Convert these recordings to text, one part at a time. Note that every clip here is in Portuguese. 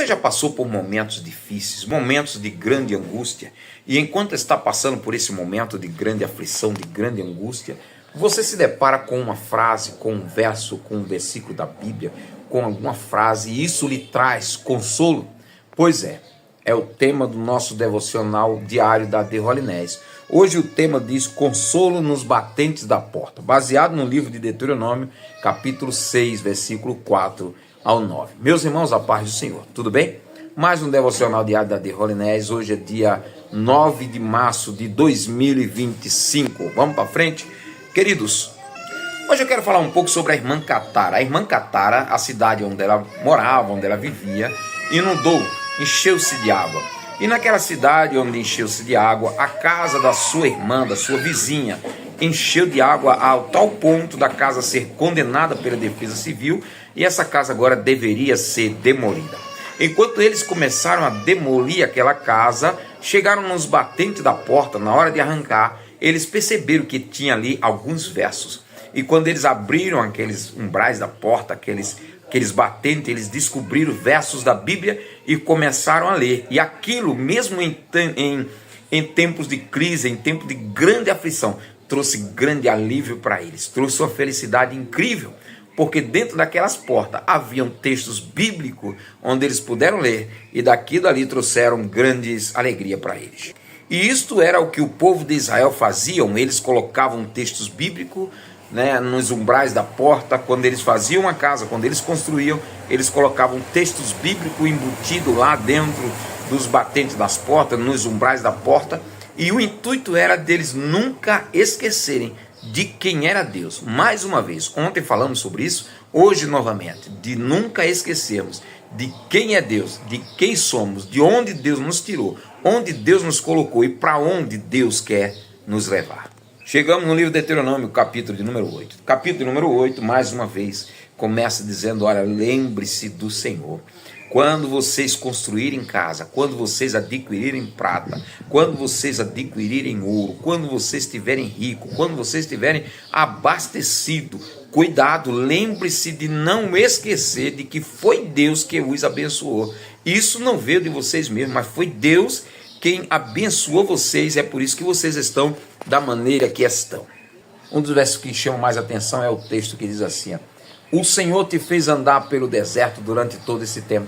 Você já passou por momentos difíceis, momentos de grande angústia, e enquanto está passando por esse momento de grande aflição, de grande angústia, você se depara com uma frase, com um verso, com um versículo da Bíblia, com alguma frase, e isso lhe traz consolo? Pois é o tema do nosso devocional diário da AD Holinés. Hoje o tema diz consolo nos batentes da porta, baseado no livro de Deuteronômio, capítulo 6, versículo 4 ao 9. Meus irmãos, a paz do Senhor, tudo bem? Mais um devocional diário da AD Holinés. Hoje é dia 9 de março de 2025. Vamos para frente? Queridos, hoje eu quero falar um pouco sobre a irmã Catara. A irmã Catara, a cidade onde ela morava, onde ela vivia, inundou, encheu-se de água. E naquela cidade onde encheu-se de água, a casa da sua irmã, da sua vizinha, encheu de água ao tal ponto da casa ser condenada pela Defesa Civil, e essa casa agora deveria ser demolida. Enquanto eles começaram a demolir aquela casa, chegaram nos batentes da porta. Na hora de arrancar, eles perceberam que tinha ali alguns versos. E quando eles abriram aqueles umbrais da porta, aqueles batentes, eles descobriram versos da Bíblia e começaram a ler. E aquilo, mesmo em tempos de crise, em tempos de grande aflição, trouxe grande alívio para eles, trouxe uma felicidade incrível, porque dentro daquelas portas haviam textos bíblicos onde eles puderam ler, e daqui e dali trouxeram grandes alegria para eles. E isto era o que o povo de Israel faziam. Eles colocavam textos bíblicos, nos umbrais da porta. Quando eles faziam uma casa, quando eles construíam, eles colocavam textos bíblicos embutidos lá dentro dos batentes das portas, nos umbrais da porta, e o intuito era deles nunca esquecerem de quem era Deus. Mais uma vez, ontem falamos sobre isso, hoje novamente, de nunca esquecermos de quem é Deus, de quem somos, de onde Deus nos tirou, onde Deus nos colocou e para onde Deus quer nos levar. Chegamos no livro de Deuteronômio, capítulo de número 8. Capítulo de número 8, mais uma vez, começa dizendo: olha, lembre-se do Senhor. Quando vocês construírem casa, quando vocês adquirirem prata, quando vocês adquirirem ouro, quando vocês estiverem ricos, quando vocês estiverem abastecidos, cuidado, lembre-se de não esquecer de que foi Deus que os abençoou. Isso não veio de vocês mesmos, mas foi Deus quem abençoou vocês, é por isso que vocês estão da maneira que estão. Um dos versos que chama mais atenção é o texto que diz assim: o Senhor te fez andar pelo deserto durante todo esse tempo.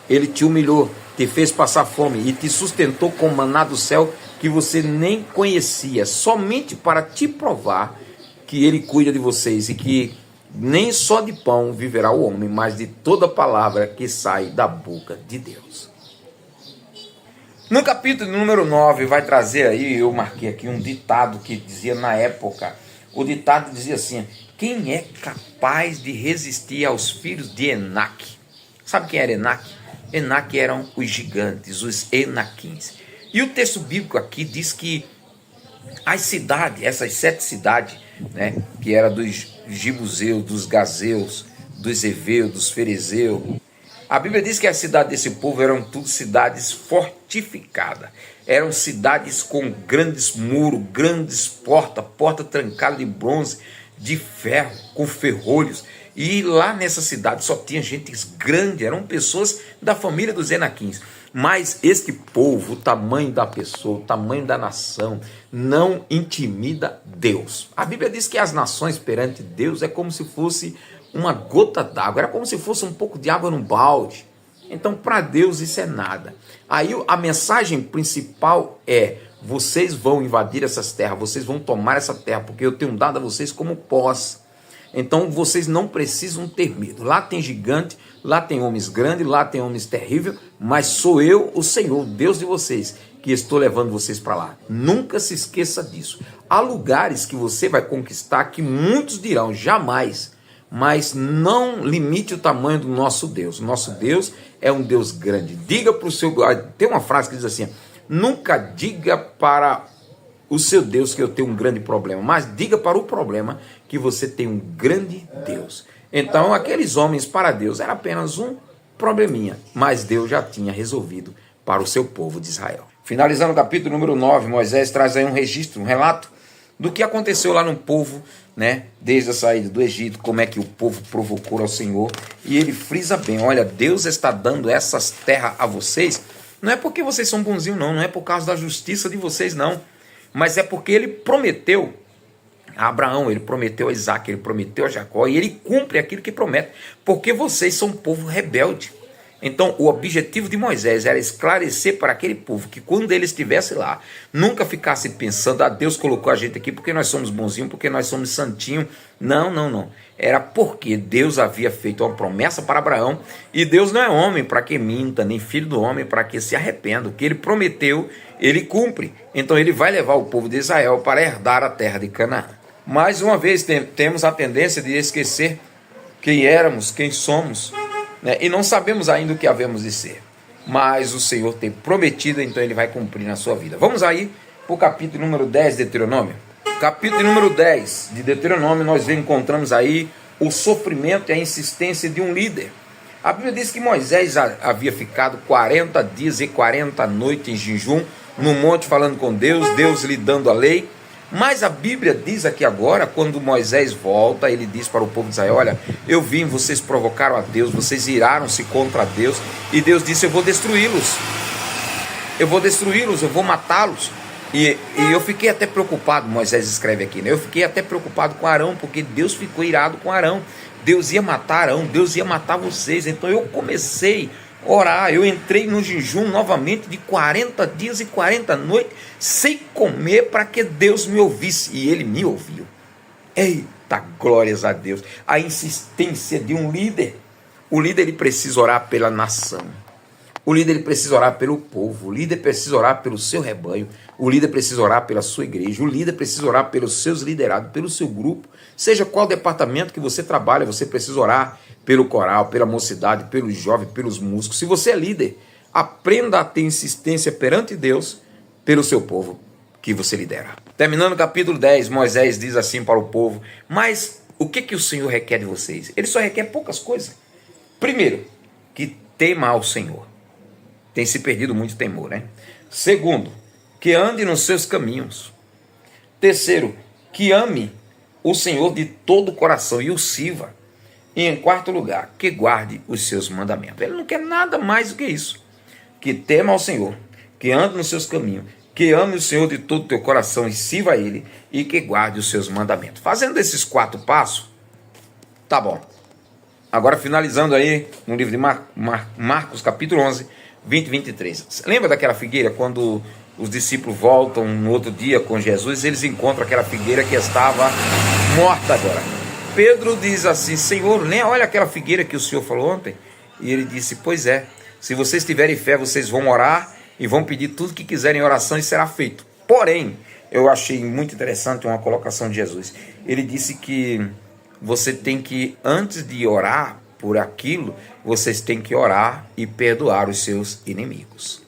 Ele te humilhou, te fez passar fome e te sustentou com maná do céu que você nem conhecia, somente para te provar que Ele cuida de vocês e que nem só de pão viverá o homem, mas de toda palavra que sai da boca de Deus. No capítulo número 9 vai trazer aí, eu marquei aqui um ditado que dizia na época. O ditado dizia assim: quem é capaz de resistir aos filhos de Enaque? Sabe quem era Enaque? Enaque eram os gigantes, os Enaquins. E o texto bíblico aqui diz que as cidades, essas 7 cidades, que eram dos Jebuseus, dos Gazeus, dos Eveus, dos Ferezeus, a Bíblia diz que as cidades desse povo eram tudo cidades fortificadas. Eram cidades com grandes muros, grandes porta trancada de bronze, de ferro, com ferrolhos. E lá nessa cidade só tinha gente grande, eram pessoas da família dos Enaquins. Mas este povo, o tamanho da pessoa, o tamanho da nação, não intimida Deus. A Bíblia diz que as nações perante Deus é como se fosse uma gota d'água, era como se fosse um pouco de água num balde. Então, para Deus isso é nada. Aí a mensagem principal é: vocês vão invadir essas terras, vocês vão tomar essa terra, porque eu tenho dado a vocês como posse. Então, vocês não precisam ter medo. Lá tem gigante, lá tem homens grandes, lá tem homens terríveis, mas sou eu, o Senhor, Deus de vocês, que estou levando vocês para lá. Nunca se esqueça disso. Há lugares que você vai conquistar que muitos dirão jamais, mas não limite o tamanho do nosso Deus. Nosso Deus é um Deus grande. Diga para o seu... Tem uma frase que diz assim: nunca diga para o seu Deus que eu tenho um grande problema, mas diga para o problema que você tem um grande Deus. Então aqueles homens para Deus era apenas um probleminha, mas Deus já tinha resolvido para o seu povo de Israel. Finalizando o capítulo número 9, Moisés traz aí um registro, um relato do que aconteceu lá no povo, né? Desde a saída do Egito, como é que o povo provocou ao Senhor. E ele frisa bem, olha, Deus está dando essas terras a vocês, não é porque vocês são bonzinhos não, não é por causa da justiça de vocês não, mas é porque ele prometeu a Abraão, ele prometeu a Isaac, ele prometeu a Jacó, e ele cumpre aquilo que promete, porque vocês são um povo rebelde. Então o objetivo de Moisés era esclarecer para aquele povo que quando ele estivesse lá, nunca ficasse pensando, Deus colocou a gente aqui porque nós somos bonzinhos, porque nós somos santinhos. Não, não, não. Era porque Deus havia feito uma promessa para Abraão, e Deus não é homem para que minta, nem filho do homem para que se arrependa. O que ele prometeu, ele cumpre. Então ele vai levar o povo de Israel para herdar a terra de Canaã. Mais uma vez temos a tendência de esquecer quem éramos, quem somos, né? E não sabemos ainda o que havemos de ser. Mas o Senhor tem prometido, então ele vai cumprir na sua vida. Vamos aí para o capítulo número 10 de Deuteronômio. Capítulo número 10 de Deuteronômio, nós encontramos aí o sofrimento e a insistência de um líder. A Bíblia diz que Moisés havia ficado 40 dias e 40 noites em jejum, no monte falando com Deus, Deus lhe dando a lei. Mas a Bíblia diz aqui agora, quando Moisés volta, ele diz para o povo de Israel, olha, eu vim, vocês provocaram a Deus, vocês iraram-se contra Deus, e Deus disse, eu vou destruí-los, eu vou matá-los. E eu fiquei até preocupado, Moisés escreve aqui, né? Eu fiquei até preocupado com Arão, porque Deus ficou irado com Arão, Deus ia matar Arão, Deus ia matar vocês. Então eu comecei a orar, eu entrei no jejum novamente de 40 dias e 40 noites, sem comer, para que Deus me ouvisse, e ele me ouviu. Eita, glórias a Deus. A insistência de um líder. O líder, ele precisa orar pela nação, o líder, ele precisa orar pelo povo, o líder precisa orar pelo seu rebanho, o líder precisa orar pela sua igreja, o líder precisa orar pelos seus liderados, pelo seu grupo, seja qual departamento que você trabalha, você precisa orar pelo coral, pela mocidade, pelos jovens, pelos músicos. Se você é líder, aprenda a ter insistência perante Deus, pelo seu povo que você lidera. Terminando o capítulo 10, Moisés diz assim para o povo, mas o que o Senhor requer de vocês? Ele só requer poucas coisas. Primeiro, que tema ao Senhor. Tem se perdido muito temor, né? Segundo, que ande nos seus caminhos. Terceiro, que ame o Senhor de todo o coração e o sirva. E em quarto lugar, que guarde os seus mandamentos. Ele não quer nada mais do que isso. Que tema ao Senhor, que ande nos seus caminhos, que ame o Senhor de todo o teu coração e sirva a Ele, e que guarde os seus mandamentos. Fazendo esses 4 passos, tá bom. Agora finalizando aí no livro de Marcos, capítulo 11, 20 e 23. Lembra daquela figueira, quando os discípulos voltam no outro dia com Jesus, eles encontram aquela figueira que estava morta agora. Pedro diz assim, Senhor, nem olha aquela figueira que o Senhor falou ontem. E ele disse, pois é, se vocês tiverem fé, vocês vão orar e vão pedir tudo que quiserem em oração e será feito. Porém, eu achei muito interessante uma colocação de Jesus. Ele disse que você tem que, antes de orar por aquilo, vocês têm que orar e perdoar os seus inimigos.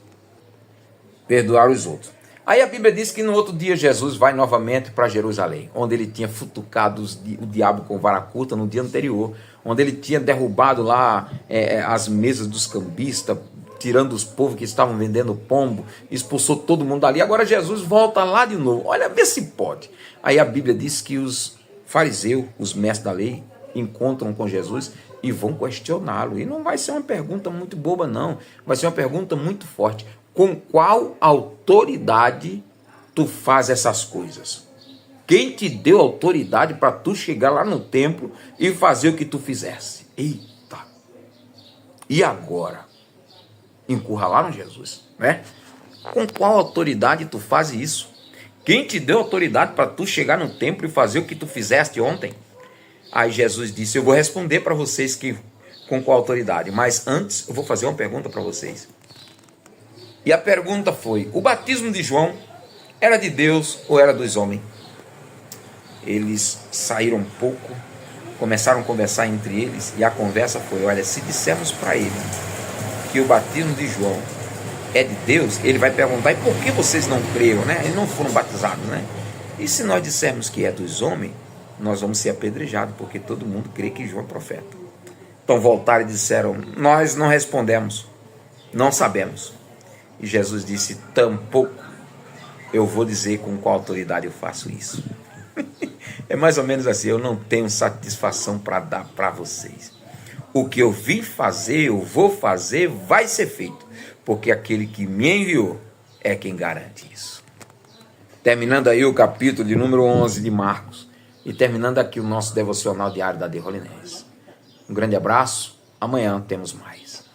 Perdoar os outros. Aí a Bíblia diz que no outro dia Jesus vai novamente para Jerusalém, onde ele tinha futucado o diabo com vara curta no dia anterior, onde ele tinha derrubado lá as mesas dos cambistas, tirando os povos que estavam vendendo pombo, expulsou todo mundo dali. Agora Jesus volta lá de novo. Olha, vê se pode. Aí a Bíblia diz que os fariseus, os mestres da lei, encontram com Jesus e vão questioná-lo. E não vai ser uma pergunta muito boba, não. Vai ser uma pergunta muito forte. Com qual autoridade tu faz essas coisas? Quem te deu autoridade para tu chegar lá no templo e fazer o que tu fizesse? Eita! E agora? Encurralaram Jesus, né? Com qual autoridade tu faz isso? Quem te deu autoridade para tu chegar no templo e fazer o que tu fizeste ontem? Aí Jesus disse, eu vou responder para vocês que com qual autoridade, mas antes eu vou fazer uma pergunta para vocês. E a pergunta foi, o batismo de João era de Deus ou era dos homens? Eles saíram um pouco, começaram a conversar entre eles, e a conversa foi, olha, se dissermos para ele que o batismo de João é de Deus, ele vai perguntar, e por que vocês não creram, né? Eles não foram batizados, né? E se nós dissermos que é dos homens, nós vamos ser apedrejados, porque todo mundo crê que João é profeta. Então voltaram e disseram, nós não respondemos, não sabemos. E Jesus disse, tampouco eu vou dizer com qual autoridade eu faço isso. É mais ou menos assim, eu não tenho satisfação para dar para vocês. O que eu vim fazer, eu vou fazer, vai ser feito, porque aquele que me enviou é quem garante isso. Terminando aí o capítulo de número 11 de Marcos, e terminando aqui o nosso devocional diário da The Holiness. Um grande abraço, amanhã temos mais.